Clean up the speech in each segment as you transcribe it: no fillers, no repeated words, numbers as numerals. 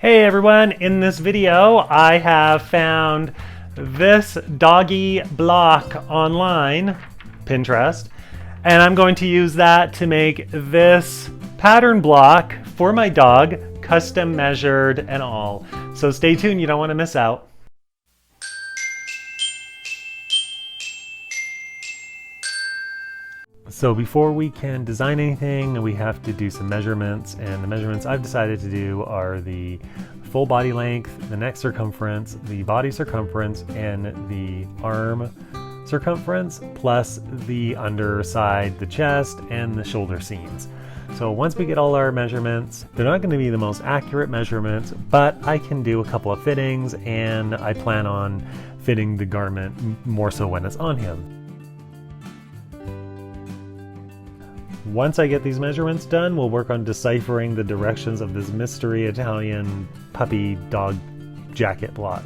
Hey everyone, in this video I have found this doggy block online, Pinterest, and I'm going to use that to make this pattern block for my dog, custom measured and all. So stay tuned, you don't want to miss out. So before we can design anything, we have to do some measurements, and the measurements I've decided to do are the full body length, the neck circumference, the body circumference, and the arm circumference, plus the underside, the chest, and the shoulder seams. So once we get all our measurements, they're not going to be the most accurate measurements, but I can do a couple of fittings, and I plan on fitting the garment more so when it's on him. Once I get these measurements done, we'll work on deciphering the directions of this mystery Italian puppy dog jacket block.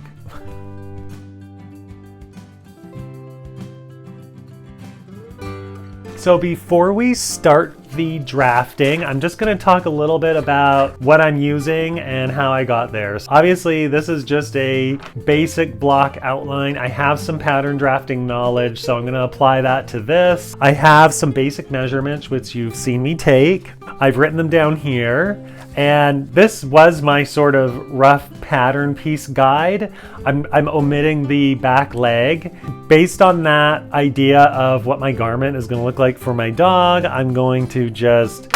So before we start the drafting, I'm just going to talk a little bit about what I'm using and how I got there. So obviously, this is just a basic block outline. I have some pattern drafting knowledge, so I'm going to apply that to this. I have some basic measurements, which you've seen me take. I've written them down here. And this was my sort of rough pattern piece guide. I'm omitting the back leg. Based on that idea of what my garment is going to look like for my dog, I'm going to just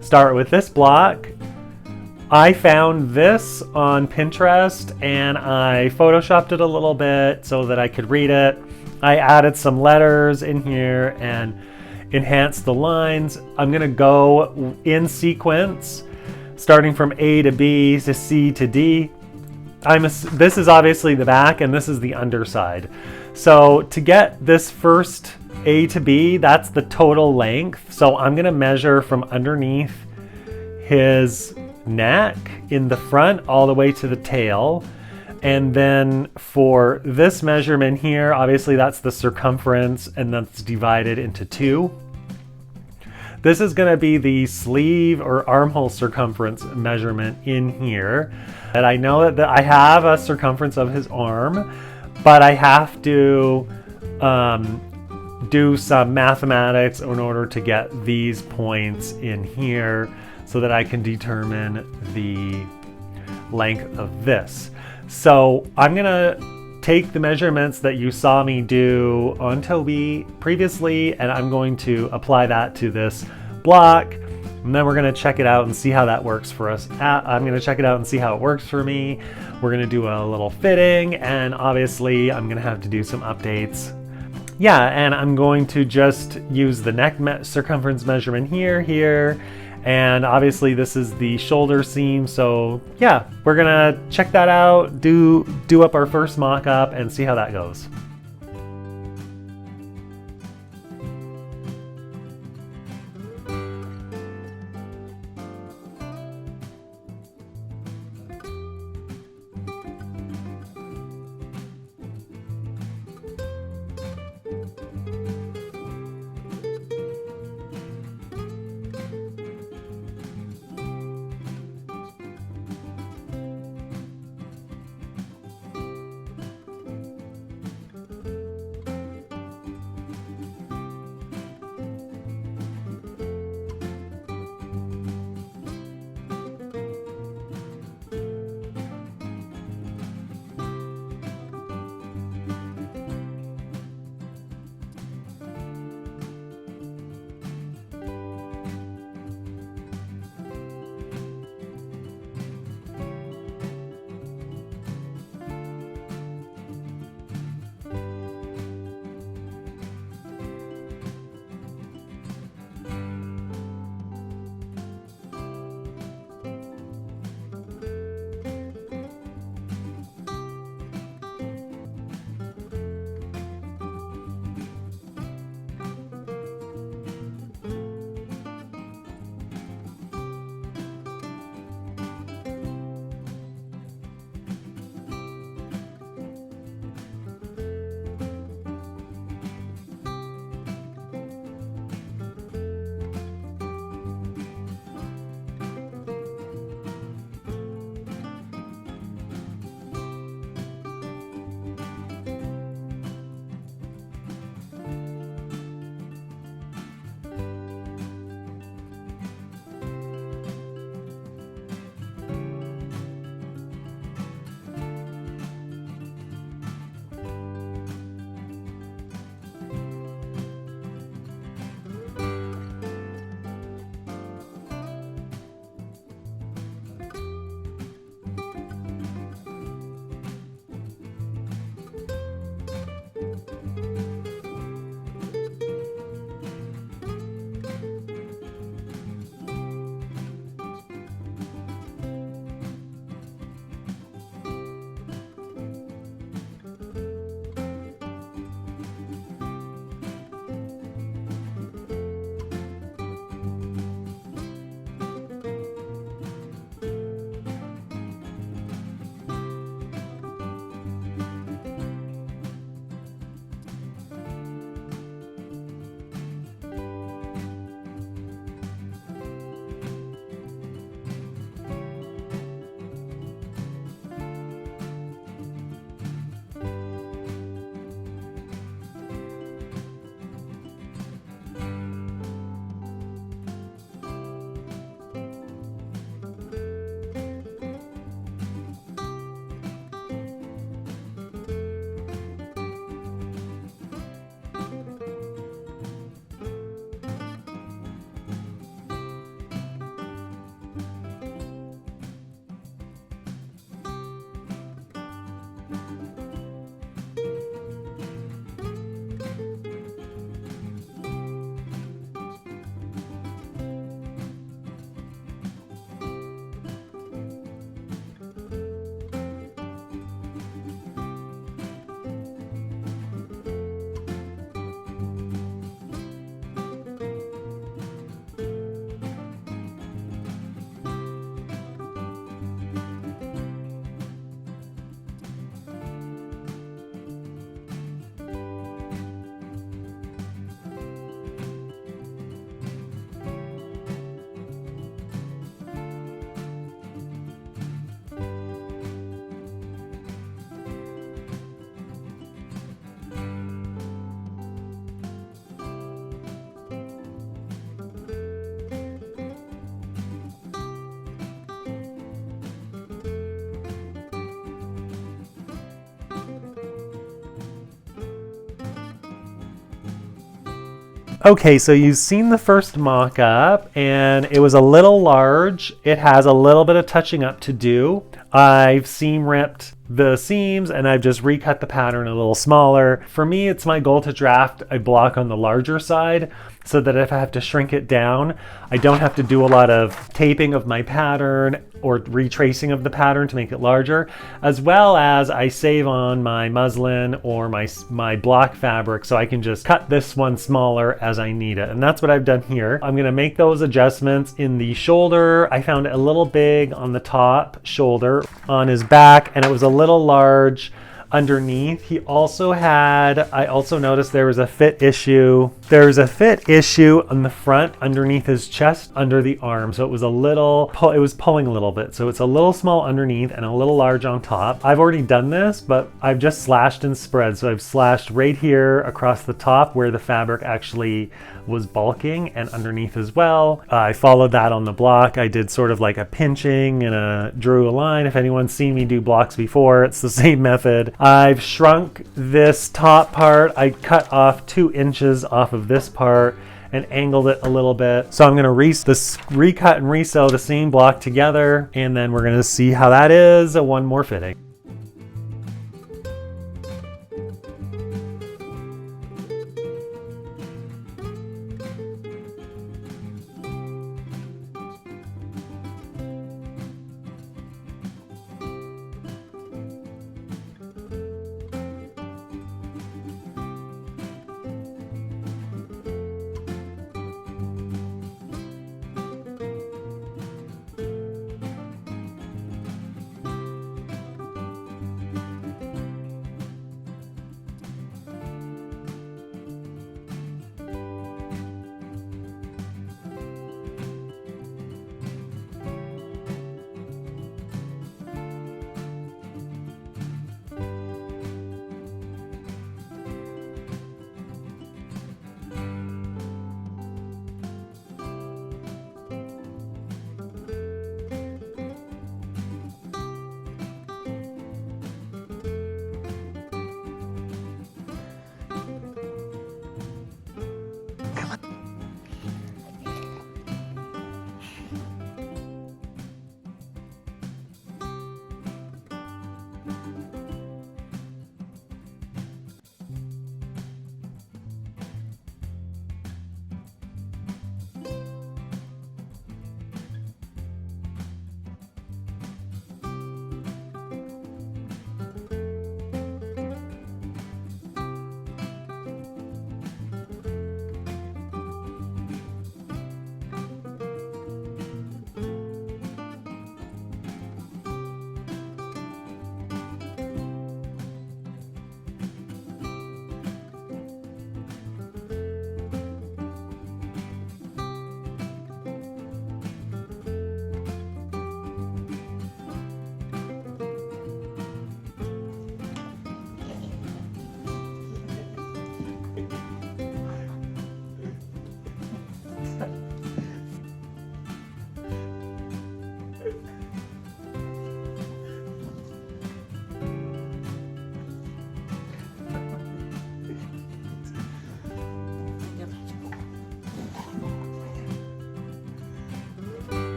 start with this block. I found this on Pinterest and I photoshopped it a little bit so that I could read it. I added some letters in here and enhanced the lines. I'm going to go in sequence, starting from A to B to C to D. This is obviously the back and this is the underside. So to get this first A to B, that's the total length. So I'm gonna measure from underneath his neck in the front all the way to the tail. And then for this measurement here, obviously that's the circumference and that's divided into two. This is going to be the sleeve or armhole circumference measurement in here. And I know that I have a circumference of his arm, but I have to do some mathematics in order to get these points in here so that I can determine the length of this. So I'm going to take the measurements that you saw me do on Toby previously, and I'm going to apply that to this block, and then we're going to check it out and see how that works for us. I'm going to check it out and see how it works for me. We're going to do a little fitting, and obviously I'm going to have to do some updates. Yeah, and I'm going to just use the neck circumference measurement here, and obviously this is the shoulder seam. So yeah, we're gonna check that out, do up our first mock-up and see how that goes. Okay, so you've seen the first mock-up and it was a little large. It has a little bit of touching up to do. I've seam ripped the seams and I've just recut the pattern a little smaller. For me, it's my goal to draft a block on the larger side so that if I have to shrink it down, I don't have to do a lot of taping of my pattern or retracing of the pattern to make it larger, as well as I save on my muslin or my block fabric, so I can just cut this one smaller as I need it. And that's what I've done here. I'm gonna make those adjustments in the shoulder. I found it a little big on the top shoulder, on his back, and it was a little large underneath. He also had, I also noticed there was a fit issue. There's a fit issue on the front underneath his chest, under the arm. So it was a little, it was pulling a little bit. So it's a little small underneath and a little large on top. I've already done this, but I've just slashed and spread. So I've slashed right here across the top where the fabric actually was bulking, and underneath as well. I followed that on the block. I did sort of like a pinching and drew a line. If anyone's seen me do blocks before, it's the same method. I've shrunk this top part. I cut off 2 inches off of this part and angled it a little bit. So I'm gonna recut and resew the same block together, and then we're gonna see how that is. One more fitting.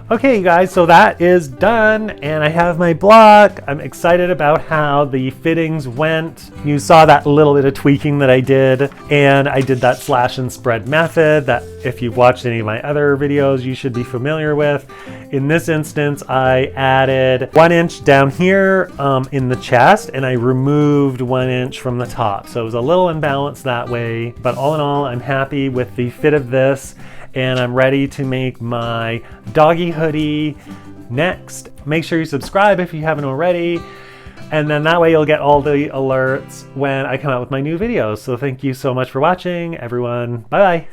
Okay, you guys, so that is done, and I have my block. I'm excited about how the fittings went. You saw that little bit of tweaking that I did, and I did that slash and spread method that if you've watched any of my other videos, you should be familiar with. In this instance, I added 1 inch down here in the chest, and I removed 1 inch from the top. So it was a little imbalanced that way, but all in all, I'm happy with the fit of this, and I'm ready to make my doggy hoodie next. Make sure you subscribe if you haven't already, and then that way you'll get all the alerts when I come out with my new videos. So thank you so much for watching, everyone. Bye bye.